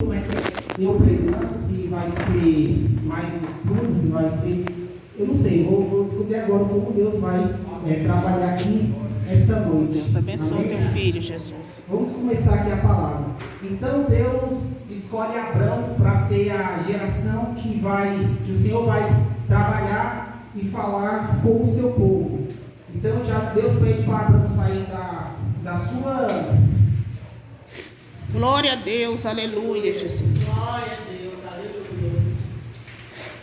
como é que eu pregando, se vai ser mais um estudo, se vai ser... Eu não sei, vou descobrir agora como Deus vai trabalhar aqui esta noite. Deus abençoe teu filho, Jesus. Vamos começar aqui a palavra. Então Deus escolhe Abrão para ser a geração que o Senhor vai trabalhar e falar com o seu povo. Então já Deus pede para Abrão sair da sua... Glória a Deus, aleluia, Jesus. Glória a Deus, aleluia.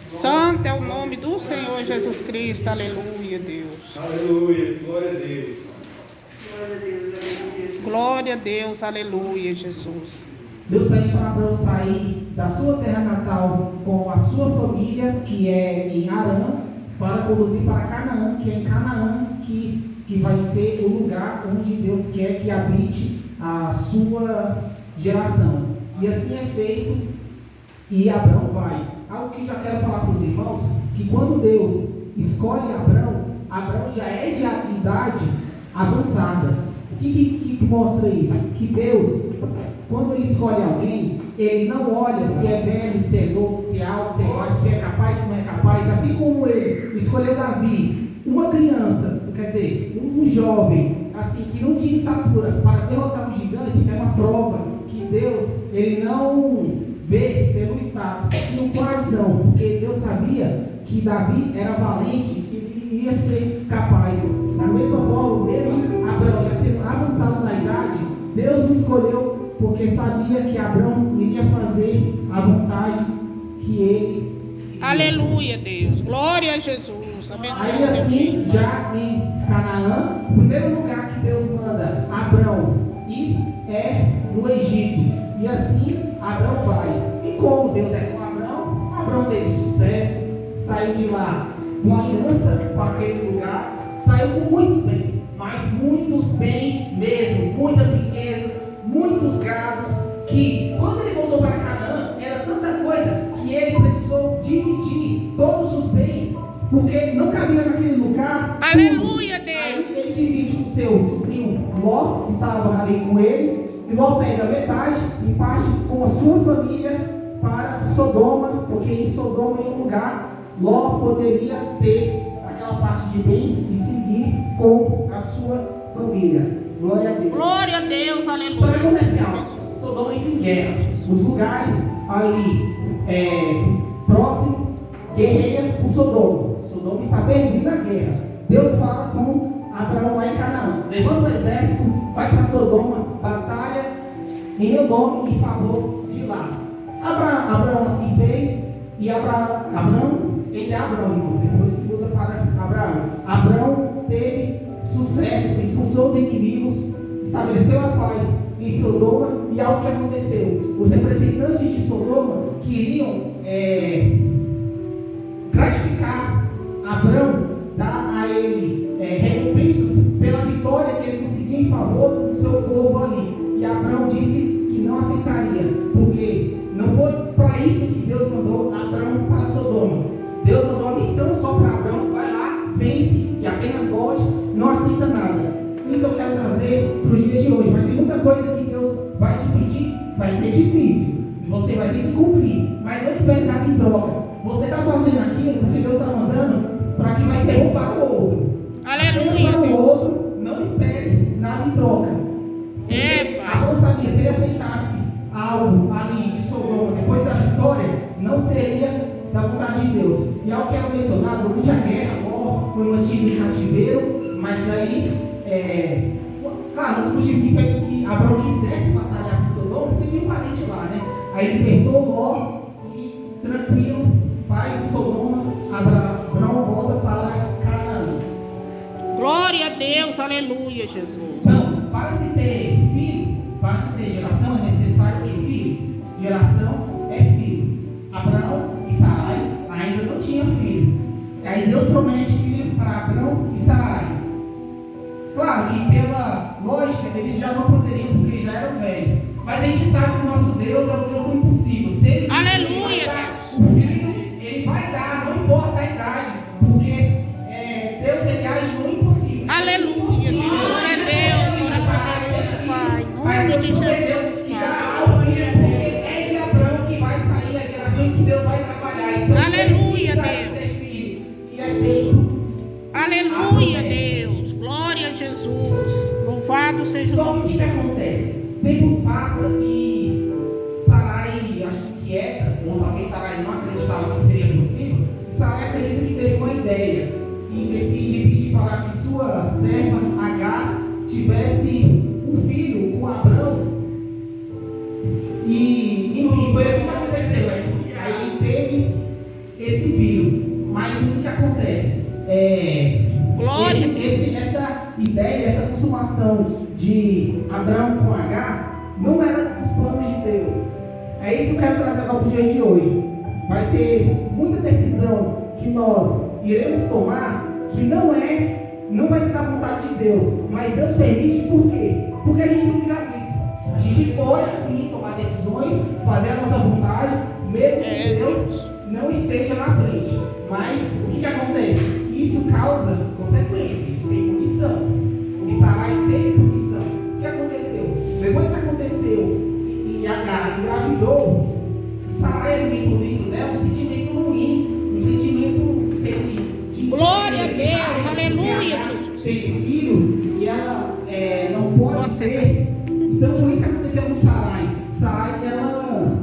Santo é o nome do Senhor Jesus Cristo, aleluia, Deus. Aleluia, glória a Deus. Glória a Deus, aleluia. Glória a Deus, aleluia, Jesus. Deus pede para Abrão sair da sua terra natal com a sua família, que é em Arã, para conduzir para Canaã, que é em Canaã, que vai ser o lugar onde Deus quer que habite a sua geração. E assim é feito, e Abrão vai. Algo que já quero falar para os irmãos, que quando Deus escolhe Abrão já é de idade avançada. O que mostra isso? Que Deus, quando Ele escolhe alguém, Ele não olha se é velho, se é novo, se é alto, se é baixo, se é capaz, se não é capaz. Assim como Ele escolheu Davi, uma criança, quer dizer, um jovem, assim, que não tinha estatura para derrotar um gigante, é uma prova que Deus, Ele não vê pelo estado, sim o coração, porque Deus sabia que Davi era valente, que ele iria ser capaz. Da mesma forma, mesmo Abrão já sendo avançado na idade, Deus o escolheu porque sabia que Abrão iria fazer a vontade que ele queria. Aleluia, Deus. Glória a Jesus. Abençoe Aí teu assim, filho. já em Canaã, o primeiro lugar que Deus manda Abrão ir é no Egito. E assim Abrão vai. E como Deus é com Abrão teve sucesso, saiu de lá com aliança com aquele lugar, saiu com muitos bens, mas muitos bens mesmo, muitas riquezas, muitos gados, que quando ele voltou para Canaã, era tanta coisa que ele precisou dividir todos os bens, porque não cabia naquele lugar. Aleluia, Deus. Aí ele divide com seu sobrinho Ló, que estava ali com ele, e Ló pega metade e parte com a sua família para Sodoma, porque em Sodoma, em um lugar, Ló poderia ter aquela parte de bens e seguir com a sua família. Glória a Deus. Glória a Deus, aleluia. Só é comercial. Sodoma entra em guerra. Os lugares ali próximo guerreia com Sodoma. Sodoma está perdendo a guerra. Deus fala com Abraão lá em Canaã. Levanta o exército, vai para Sodoma, batalha em meu nome em favor de lá. Abraão assim fez, e Abraão, ele é Abraão, irmãos, depois que muda para Abraão. Abraão teve sucesso, expulsou os inimigos, estabeleceu a paz em Sodoma, e algo que aconteceu. Os representantes de Sodoma queriam gratificar Abraão, dar a ele recompensas pela vitória que ele conseguia em favor do seu povo ali. E Abraão disse que não aceitaria, porque não foi para isso que Deus mandou Abraão para Sodoma. Deus mandou uma missão só para Abraão: vai lá, vence e apenas volte, não aceita nada. Isso eu quero trazer para os dias de hoje. Vai ter muita coisa que Deus vai te pedir, vai ser difícil, e você vai ter que cumprir, mas não espere nada em troca. Você está fazendo aquilo porque Deus está mandando para que vai ser bom para o outro. Aleluia, Apenas para o Deus. outro, não espere nada em troca. Abraão sabia, se ele aceitasse algo ali de Sodoma depois da vitória, não seria da vontade de Deus. E algo que era mencionado, durante a guerra, Ló foi mantido em cativeiro, mas aí, claro, um dos motivos que fez com que Abraão quisesse batalhar com Sodoma, porque tinha um parente lá, né? Aí ele perdoou Ló e, tranquilo, paz e Sodoma, Abraão volta para Canaã. Glória a Deus, aleluia, Jesus. Então, para se ter filho, para se ter geração, é necessário que filho? Geração é filho. Abraão e Sarai ainda não tinham filho. E aí Deus promete filho para Abraão e Sarai. Claro que pela lógica eles já não poderiam, porque já eram velhos. Mas a gente sabe que o nosso Deus é o Deus do impossível. Se ele diz que ele vai dar o filho, ele vai dar, não importa a idade, porque Deus ele age no impossível. Aleluia, Deus. Glória a Deus, glória a Deus, Pai. Em nome de Jesus. Aleluia, Deus. Glória a Jesus. Louvado seja o Só que nome o do que Senhor. acontece? Tempos passam e Sarai, acho que inquieta, ou talvez Sarai não acreditava que seria possível, e Sarai acredita que teve uma ideia e decide pedir para que sua serva Agar tivesse um filho com Abrão. E, enfim, foi assim que aconteceu. Aí teve esse filho. Mas o que acontece? Glória. Essa ideia, essa consumação de Abraão com Agar não era dos planos de Deus. É isso que eu quero trazer agora para os dias de hoje. Vai ter muita decisão que nós iremos tomar que não vai ser da vontade de Deus, mas Deus permite. Por quê? Porque a gente não tem livre-arbítrio. A gente pode sim tomar decisões, fazer a nossa vontade, mesmo que Deus não esteja na frente. Mas o que acontece? Isso causa consequências, isso tem punição. E Sarai teve punição. O que aconteceu? Depois que aconteceu e Agar engravidou, Sarai alimentou dentro dela um sentimento ruim, um sentimento, não sei se de Glória a Deus, aleluia, Jesus. Jesus. Tem filho e ela não pode ter. Então foi isso que aconteceu com Sarai. Sarai, ela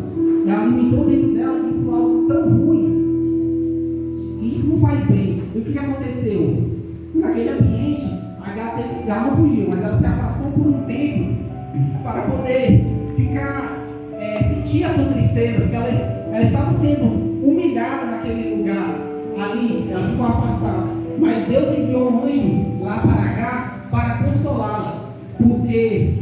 alimentou dentro dela isso algo tão ruim. E isso não faz bem. E o que aconteceu? Naquele ambiente, ela não fugiu, mas ela se afastou por um tempo para poder ficar, sentir a sua tristeza, porque ela estava sendo humilhada naquele lugar. Ali, ela ficou afastada. Mas Deus enviou um anjo lá para Agar para consolá-la. Porque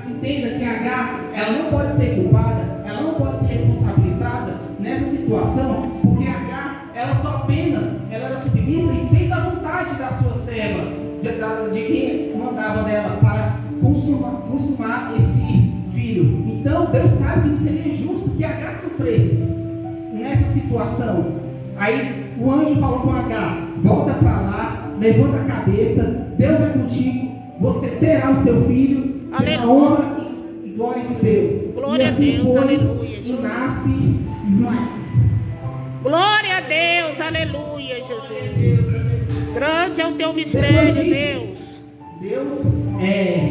entenda que Agar, ela não pode ser culpada, ela não pode ser responsabilizada nessa situação, porque Agar, ela só apenas, ela era submissa e fez a vontade da sua serva, de quem mandava dela para consumar esse filho. Então Deus sabe que não seria justo que Agar sofresse nessa situação. Aí o anjo falou com Agar: volta para lá, levanta a cabeça, Deus é contigo, você terá o seu filho, pela honra e glória de Deus. Glória e assim a Deus, foi, aleluia, e Jesus. nasce Ismael. Glória a Deus, aleluia, Jesus. Grande é o teu mistério, Deus.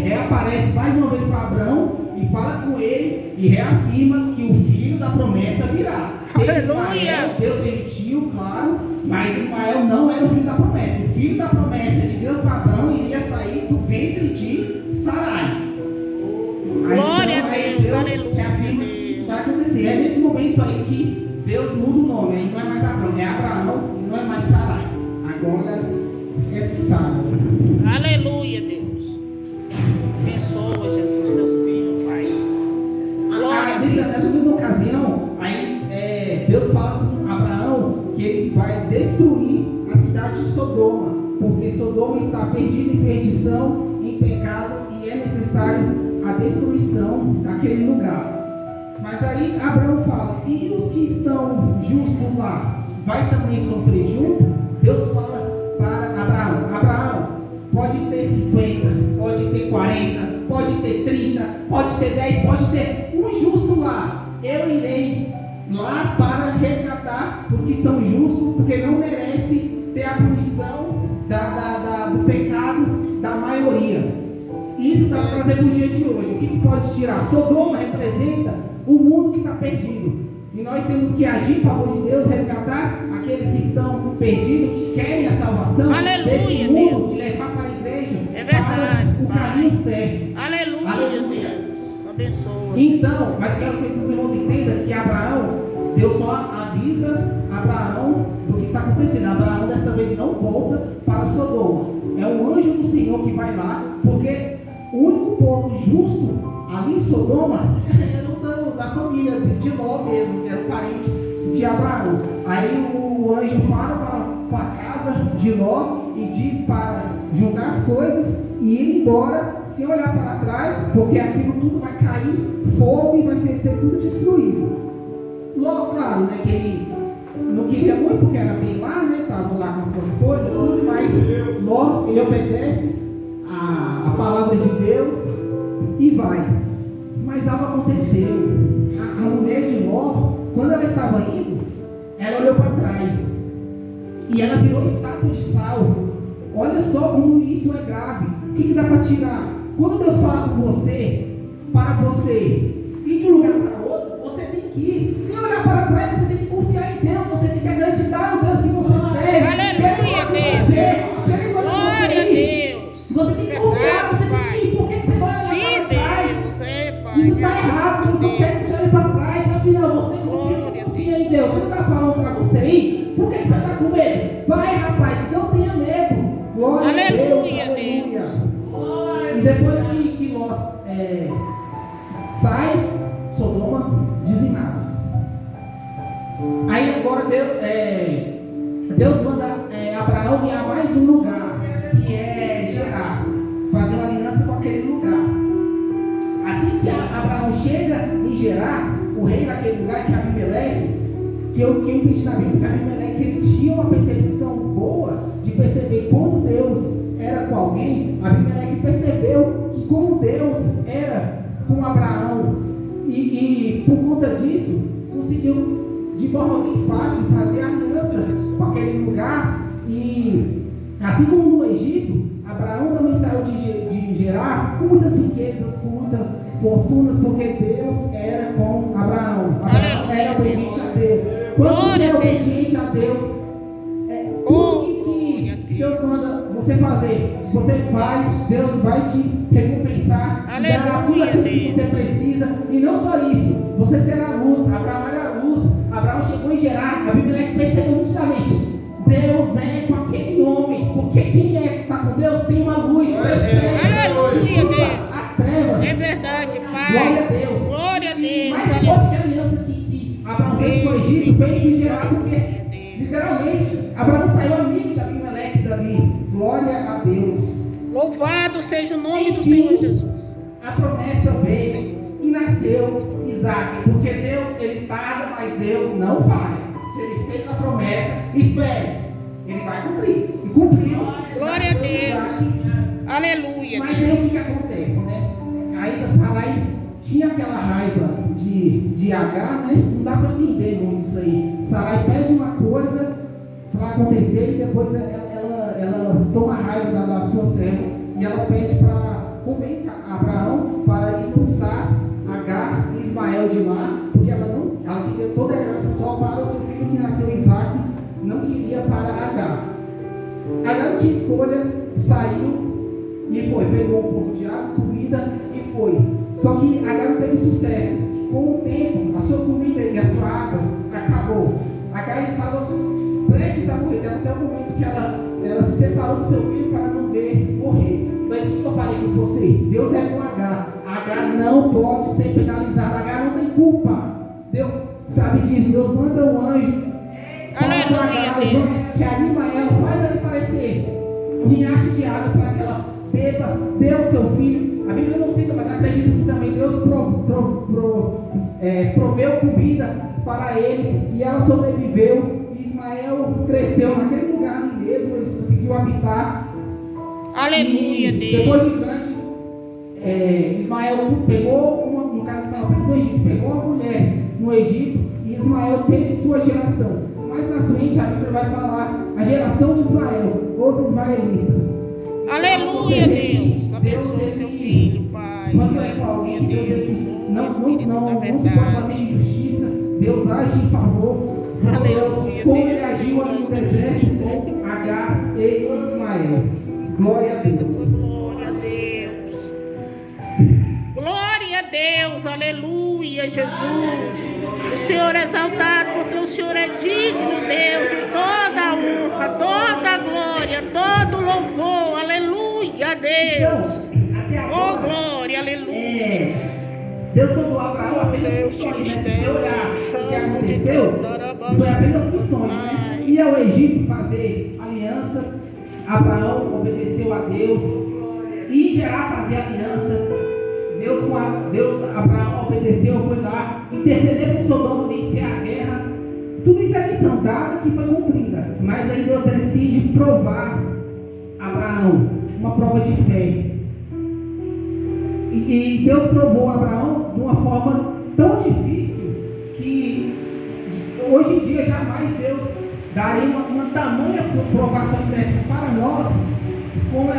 Reaparece mais uma vez para Abraão e fala com ele e reafirma que o filho da promessa virá. Aleluia! Deus permitiu, claro, mas Ismael não era o filho da promessa. O filho da promessa de Deus para Abraão iria sair do ventre de Sarai. Glória a Deus, aleluia, reafirma que isso vai acontecer. É nesse momento aí que Deus muda o nome. Aí não é mais Abraão, é Abraão e não é mais Sarai. Agora é Sara. Aleluia, Deus. Abençoa, Jesus, teus filhos, Pai. Glória a Deus. Nessa mesma ocasião, aí Deus fala com Abraão que ele vai destruir a cidade de Sodoma, porque Sodoma está perdida em perdição, em pecado, e é necessário a destruição daquele lugar. Mas aí Abraão fala: e os que estão justos lá, vai também sofrer junto? Deus fala para Abraão: Abraão, pode ter 50, pode ter 40, pode ter 30, pode ter 10, pode ter um justo lá. Eu irei lá para resgatar os que são justos, porque não merece ter a punição do pecado da maioria. Isso está trazendo o dia de hoje. O que pode tirar? Sodoma representa o mundo que está perdido. E nós temos que agir em favor de Deus, resgatar aqueles que estão perdidos, que querem a salvação. Aleluia, desse mundo, Deus. e levar para a igreja, É verdade, para o Pai. caminho certo. Aleluia, Aleluia. Deus. Abençoa. Então, mas quero que os irmãos entendam que Abraão, Deus só avisa Abraão do que está acontecendo. Abraão dessa vez não volta para Sodoma. É um anjo do Senhor que vai lá, porque o único povo justo ali em Sodoma era o da família de Ló mesmo, que era o parente de Abraão. Aí o anjo fala com a casa de Ló e diz para juntar as coisas e ir embora sem olhar para trás, porque aquilo tudo vai cair fogo e vai ser tudo destruído. Ló, claro, né, que ele não queria muito, porque era bem lá, né, estava lá com as suas coisas, tudo, mas Ló, ele obedece a palavra de Deus e vai. Mas algo aconteceu. A mulher de Ló, quando ela estava indo, ela olhou para trás e ela virou estátua de sal. Olha só como isso é grave. O que dá para tirar? Quando Deus fala com você, para você ir de um lugar para outro, você tem que ir. Se olhar para trás, você tem que confiar em Deus. Você tem que acreditar no Deus que você serve. Aleluia, Deus. Se Ele manda Glória a você ir, Deus. você tem que confiar, você tem que ir. Por que você vai olhar Sim, para trás? Deus. É, Pai. Isso está errado. Deus não quer que você olhe para trás. Afinal, você confia em Deus. Você não está falando para você ir? Por que você está com medo? Vai, rapaz, não tenha medo. Glória a Deus. Aleluia. E depois que nós sai, Sodoma dizimada. Aí agora Deus manda Abraão ir a mais um lugar, que é Gerar, fazer uma aliança com aquele lugar. Assim que Abraão chega em Gerar, o rei daquele lugar, que é Abimeleque, que eu entendi na Bíblia, que Abimeleque ele tinha uma percepção boa de perceber quando Deus era com alguém. Abimeleque percebeu que como Deus era com Abraão e por conta disso conseguiu de forma bem fácil fazer aliança com aquele lugar. E assim como no Egito, Abraão também saiu de Gerar com muitas riquezas, com muitas fortunas, porque Deus era com Abraão. Abraão era obediente a Deus. Quando você é obediente a Deus, tudo que Deus manda você fazer, você faz, Deus vai te recompensar, dará tudo aquilo que você precisa. E não só isso, você será a luz. Abraão era a luz. Abraão chegou em Gerar, a Bíblia percebeu nitidamente, Deus é com aquele homem, porque quem está com Deus tem uma luz, percebe, as trevas. É verdade, Pai. Glória a Deus. Glória a Deus. Mais forte que a aliança que Abraão fez com o Egito, fez com Gerar, porque literalmente Abraão saiu amigo de Abimeleque dali. Glória a Deus. Louvado seja o nome do Senhor Jesus. A promessa veio e nasceu Isaac, porque Deus, ele tarda, mas Deus não falha. Se ele fez a promessa, espere, ele vai cumprir. E cumpriu. Glória a Deus. Isaac. Aleluia. Mas aí o que acontece, né? Ainda Sarai tinha aquela raiva de Agar, né? Não dá para entender muito isso aí. Sarai pede uma coisa para acontecer e depois ela toma raiva da sua serva e ela pede para convencer Abraão para expulsar Agar e Ismael de lá, porque ela queria toda a herança só para o seu filho que nasceu Isaac, não queria para Agar. Agar não tinha escolha, saiu e foi, pegou um pouco de água, comida e foi. Só que Agar não teve sucesso. Com o tempo, a sua comida e a sua água acabou. Agar estava prestes a morrer, até o momento que ela se separou do seu filho para não ver morrer. Mas o que eu falei com você? Deus é com Agar. Agar não pode ser penalizada. Agar não tem culpa. Deus sabe disso. Deus manda um anjo. Fala com Agar, que anima ela, faz ela parecer um riacho de água para que ela beba, dê ao seu filho. A Bíblia não cita, mas acredito que também Deus proveu comida para eles e ela sobreviveu. Ismael cresceu naquele lugar ali mesmo, eles conseguiram habitar. Aleluia, e Deus. depois de grande, Ismael pegou no caso estava perto do Egito, pegou uma mulher no Egito e Ismael teve sua geração. Mais na frente a Bíblia vai falar a geração de Ismael, os ismaelitas. Aleluia, Deus. Abençoe teu filho, Pai. Quando é com alguém, Deus não se pode fazer injustiça. Deus age em favor. Aleluia, como Deus. ele agiu ali no deserto com Agar e Ismael. Glória a Deus. Glória a Deus. Glória a Deus. Aleluia, Jesus. O Senhor é exaltado porque o Senhor é digno, Deus, de toda a honra, toda a glória, todo o louvor. Aleluia, Deus. Então, até Oh, agora, glória, aleluia. Deus mandou Abraão apenas missões, né? Se olhar o que aconteceu, foi apenas missões, né? Ir ao Egito fazer aliança, Abraão obedeceu a Deus, e em Gerar fazer aliança, Abraão obedeceu, foi lá, interceder por Sodoma, vencer a guerra. Tudo isso é missão dada que foi cumprida, mas aí Deus decide provar Abraão, uma prova de fé. E Deus provou Abraão de uma forma tão difícil que hoje em dia jamais Deus daria uma tamanha provação dessa para nós, como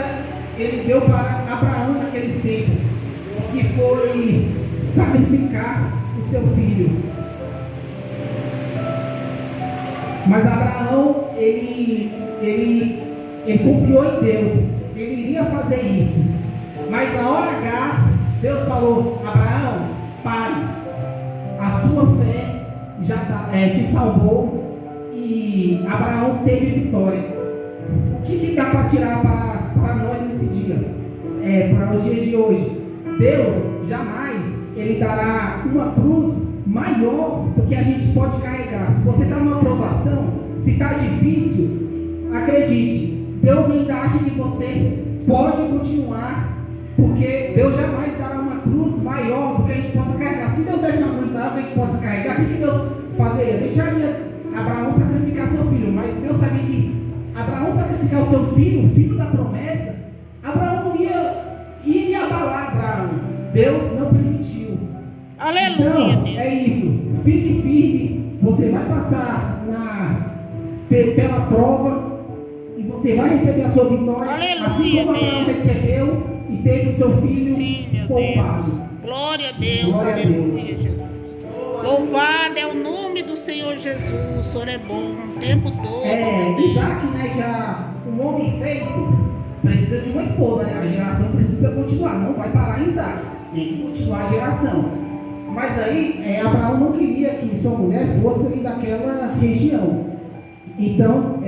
ele deu para Abraão naqueles tempos, que foi sacrificar o seu filho. Mas Abraão, ele confiou em Deus, ele iria fazer isso. Mas na hora H, Deus falou: Abraão, pare, a sua fé já te salvou. E Abraão teve vitória. O que dá para tirar para nós nesse dia? Para os dias de hoje. Deus jamais ele dará uma cruz maior do que a gente pode carregar. Se você está numa provação, se está difícil, acredite, Deus ainda acha que você pode continuar, porque Deus jamais dará uma cruz maior do que a gente possa carregar. Se Deus desse uma cruz maior do que a gente possa carregar, o que Deus fazeria? Deixaria Abraão sacrificar seu filho, mas Deus sabia que Abraão sacrificar o seu filho, o filho da promessa, Abraão iria abalar Abraão. Deus não permitiu. Aleluia, Então, Deus. é isso. Fique firme. Você vai passar pela prova e você vai receber a sua vitória. Aleluia, assim como Abraão Deus. recebeu e teve o seu filho Sim, meu poupado. Deus. Glória a Deus. Glória a Aleluia, Deus. Jesus. Louvado é o nome do Senhor Jesus. O Senhor é bom o tempo todo. Isaac, né, já um homem feito, precisa de uma esposa, né? A geração precisa continuar, não vai parar em Isaac, tem que continuar a geração. Mas aí, Abraão não queria que sua mulher fosse ali daquela região. Então,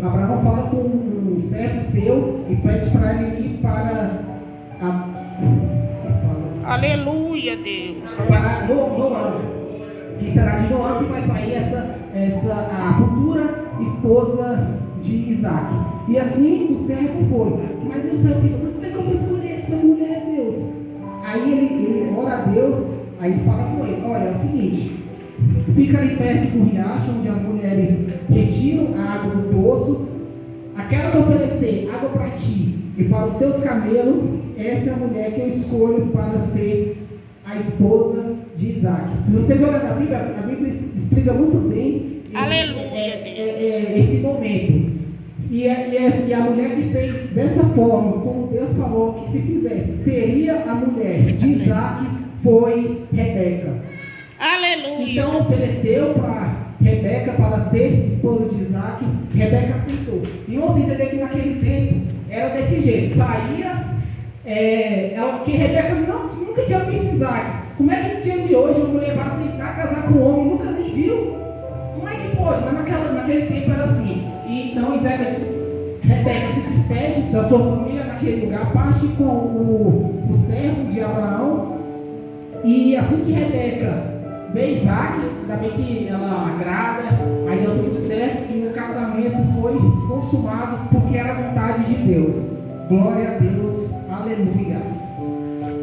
Abraão fala com um servo seu e pede para ele ir para Aleluia, Deus. para Noã, que será de Noã que vai sair a futura esposa de Isaac. E assim o servo foi. Mas o servo pensou: como é que eu vou escolher essa mulher, Deus? Aí ele ora a Deus, aí fala com ele: olha, é o seguinte, fica ali perto do riacho, onde as mulheres retiram a água do poço. Aquela que oferecer água para ti e para os teus camelos, essa é a mulher que eu escolho para ser a esposa de Isaac. Se vocês olharem a Bíblia explica muito bem esse momento. E a mulher que fez dessa forma, como Deus falou que se fizesse, seria a mulher de Isaac, foi Rebeca. Aleluia. Então ofereceu para Rebeca para ser esposa de Isaac. Rebeca aceitou. E vamos entender que naquele tempo era desse jeito. Saía, que Rebeca nunca tinha visto Isaac. Como é que no dia de hoje uma mulher vai aceitar casar com um homem e nunca nem viu? Como é que pode? Mas naquele tempo era assim. E então Rebeca se despede da sua família naquele lugar, parte com o servo de Abraão. E assim que Rebeca vê Isaac, ainda bem que ela agrada, aí deu tudo certo e o casamento foi consumado porque era a vontade de Deus. Glória a Deus, aleluia.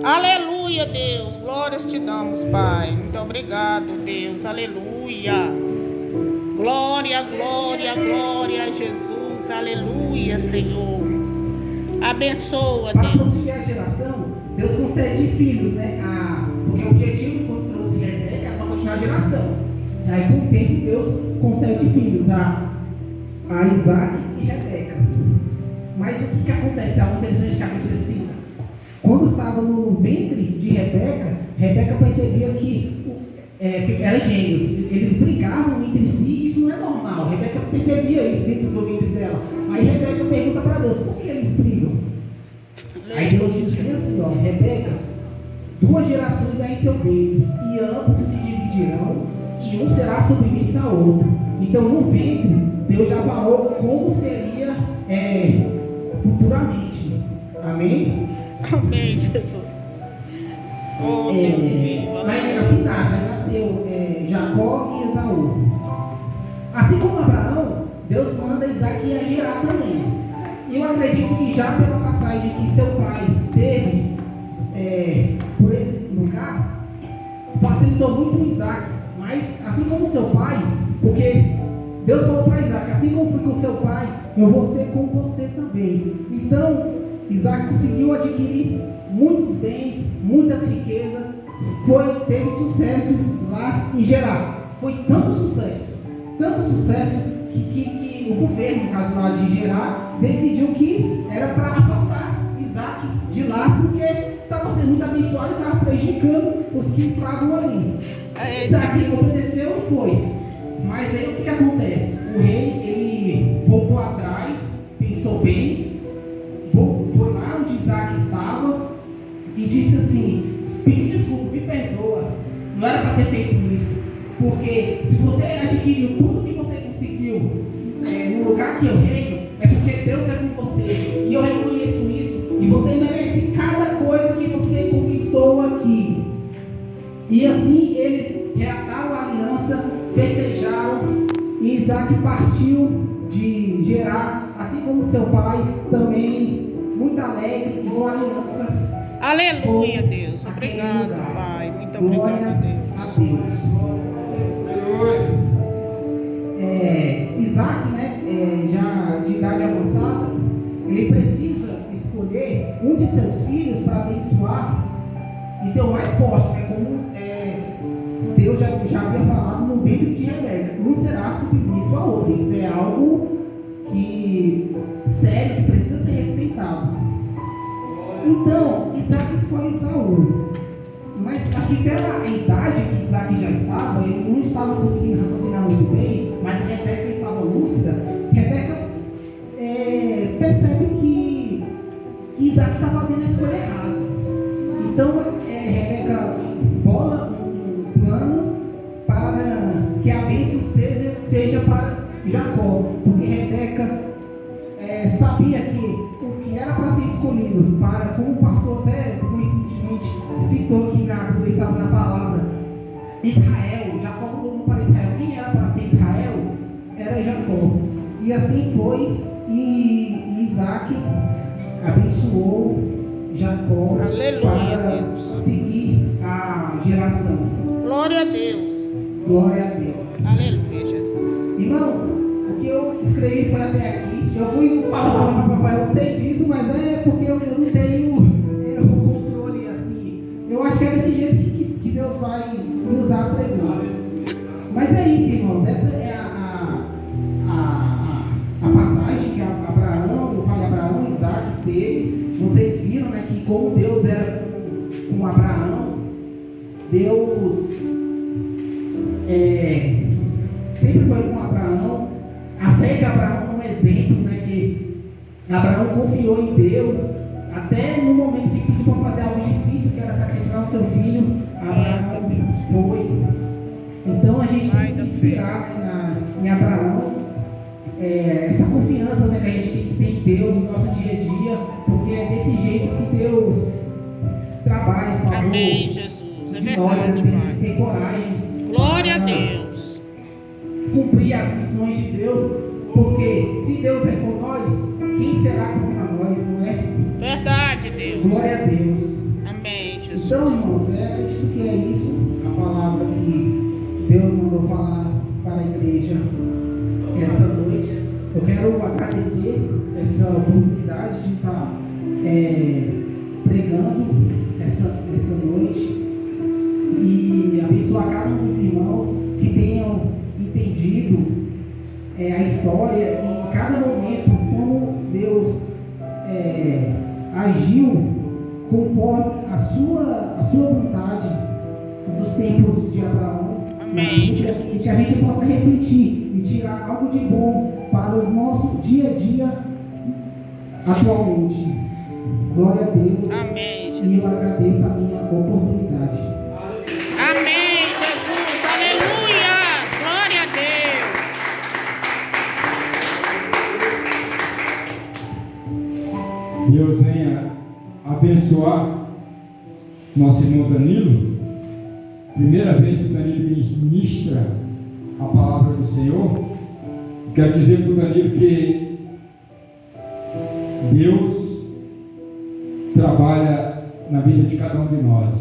Aleluia, Deus. Glórias te damos, Pai. Muito obrigado, Deus. Aleluia. Glória, glória, glória a Jesus. Aleluia, Senhor. Abençoa, Para Deus. prosseguir a geração, Deus concede filhos, né? Porque o objetivo quando trouxe Rebeca era para continuar a geração. E aí com o tempo Deus concede filhos a Isaac e Rebeca. Mas o que acontece? Algo interessante que a Bíblia cita. Quando estava no ventre de Rebeca, Rebeca percebia que eram gêmeos. Eles brigavam entre si e isso não é normal. Rebeca percebia isso dentro do ventre dela. Aí Rebeca pergunta para Deus: por que eles brigam? Aí Deus diz bem assim: ó, Rebeca, 2 gerações há em seu ventre, e ambos se dividirão, e um será submisso ao outro. Então no ventre, Deus já falou como seria futuramente. Amém? Amém, Jesus. Oh, Deus, mas assim nasce, aí nasceu Jacó e Esaú. Assim como Abraão, Deus manda Isaac ir a Gerar também. E eu acredito que já pela passagem que seu pai teve por esse lugar, facilitou muito o Isaac. Mas assim como seu pai, porque Deus falou para Isaac: assim como fui com seu pai, eu vou ser com você também. Então Isaac conseguiu adquirir muitos bens, muitas riquezas, teve sucesso lá em Gerar. Foi tanto sucesso que o governo, no caso lá de Gerar, decidiu que era para afastar Isaac de lá, porque estava sendo muito abençoado e estava prejudicando os que estavam ali. Isaac obedeceu e foi. Mas aí o que acontece? O rei, ele voltou atrás, pensou bem, foi lá onde Isaac estava e disse assim, pediu desculpa, me perdoa, não era para ter feito isso, porque se você adquiriu tudo que você conseguiu no lugar que eu reino, é porque Deus é com você, e eu reconheço isso, e você merece cada coisa que você conquistou aqui. E assim eles reataram a aliança, festejaram, e Isaac partiu de Gerar, assim como seu pai, também muito alegre e com aliança. Aleluia, Deus. Obrigado, Pai. Muito obrigado, Deus. Isaac, né, já de idade avançada, ele precisa escolher um de seus filhos para abençoar e ser o mais forte, né, como Deus já havia falado no ventre de Rebeca. Um será submisso ao outro. Isso é algo sério, que precisa ser respeitado. Então, Isaac escolhe Saul. Mas acho que pela idade que Isaac já estava, ele não estava conseguindo raciocinar muito bem, mas a Rebeca estava lúcida. Rebeca percebe que Isaac está fazendo a escolha errada. Então, Rebeca bola um plano para que a bênção seja para Jacó, porque Rebeca sabia que o que era para ser escolhido para, como o pastor até coincidentemente citou aqui quando estava na palavra, Israel, Jacó mudou para Israel. Quem era para ser Israel era Jacó. E assim foi, e Isaac abençoou Jacó. Aleluia, para Deus. Seguir a geração. Glória a Deus. Glória a Deus. Aleluia, Jesus. Irmãos, o que eu escrevi foi até aqui. Eu fui no papai, eu sei disso, mas é porque eu não tenho o controle assim. Eu acho que é desse jeito que Deus vai me usar pregando. Mas é isso, irmãos. Essa é a passagem que Abraão, eu falei Abraão, Isaac teve. Vocês viram, né, que como Deus era com Abraão, Deus sempre foi com Abraão. A fé de Abraão é um exemplo, né, que Abraão confiou em Deus, até no momento que pediu para fazer algo difícil, que era sacrificar o seu filho, Abraão foi. Então a gente tem que inspirar, né, em Abraão, essa confiança, né, que a gente tem que ter em Deus no nosso dia a dia, porque é desse jeito que Deus trabalha em favor. Amém, Jesus. É de nós, verdade, temos que Pai. ter coragem. Glória a Deus. Cumprir as missões de Deus, porque se Deus é com nós, quem será contra nós, não é? Verdade, Deus. Glória a Deus. Amém, Jesus. Então, irmãos, acredito que é isso, a palavra que Deus mandou falar para a igreja essa noite. Eu quero agradecer essa oportunidade de estar pregando essa noite e abençoar cada um dos irmãos que tenham entendido a história e em cada momento como Deus agiu conforme a sua vontade nos tempos de Abraão. Amém, E Jesus. que a gente possa refletir e tirar algo de bom para o nosso dia a dia atualmente. Glória a Deus. Amém, E eu Jesus. agradeço a minha oportunidade. Amém, Jesus. Aleluia. Glória a Deus. Deus venha abençoar nosso irmão Danilo. Primeira vez que o Danilo ministra a palavra do Senhor. Quero dizer para o Danilo que Deus trabalha na vida de cada um de nós.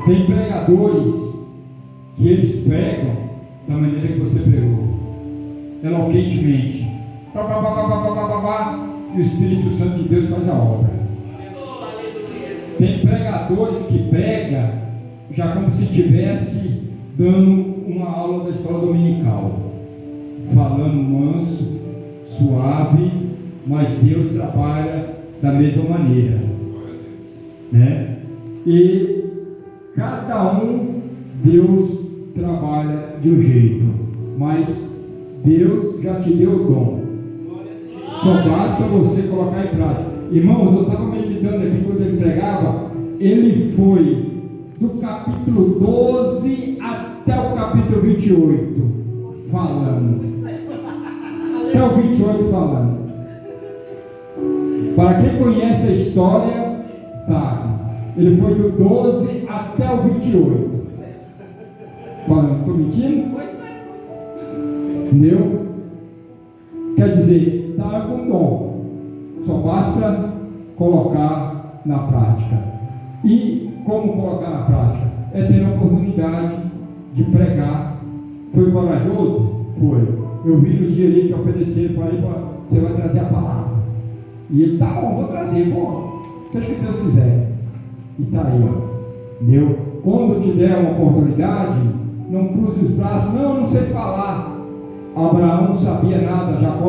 Tem pregadores que eles pregam da maneira que você pregou, eloquentemente, e o Espírito Santo de Deus faz a obra. Tem pregadores que pregam já como se estivesse dando uma aula da escola dominical, falando manso, suave, mas Deus trabalha da mesma maneira, né? E cada um, Deus trabalha de um jeito, mas Deus já te deu o dom. Só basta você colocar em prática. Irmãos, eu estava meditando aqui quando ele pregava. Ele foi do capítulo 12 até o capítulo 28 falando. Até o 28 falando. Para quem conhece a história, sabe. Ele foi do 12 até o 28 falando. Estou mentindo? Entendeu? Quer dizer, está com dom. Só basta colocar na prática. E como colocar na prática? É ter a oportunidade de pregar. Foi corajoso? Foi. Eu vi no dia ali que ofereceram, falei, você vai trazer a palavra. E ele, tá bom, vou trazer, seja o que Deus quiser. E está aí, ó. Entendeu? Quando te der uma oportunidade, não cruze os braços, não sei falar. Abraão não sabia nada, Jacó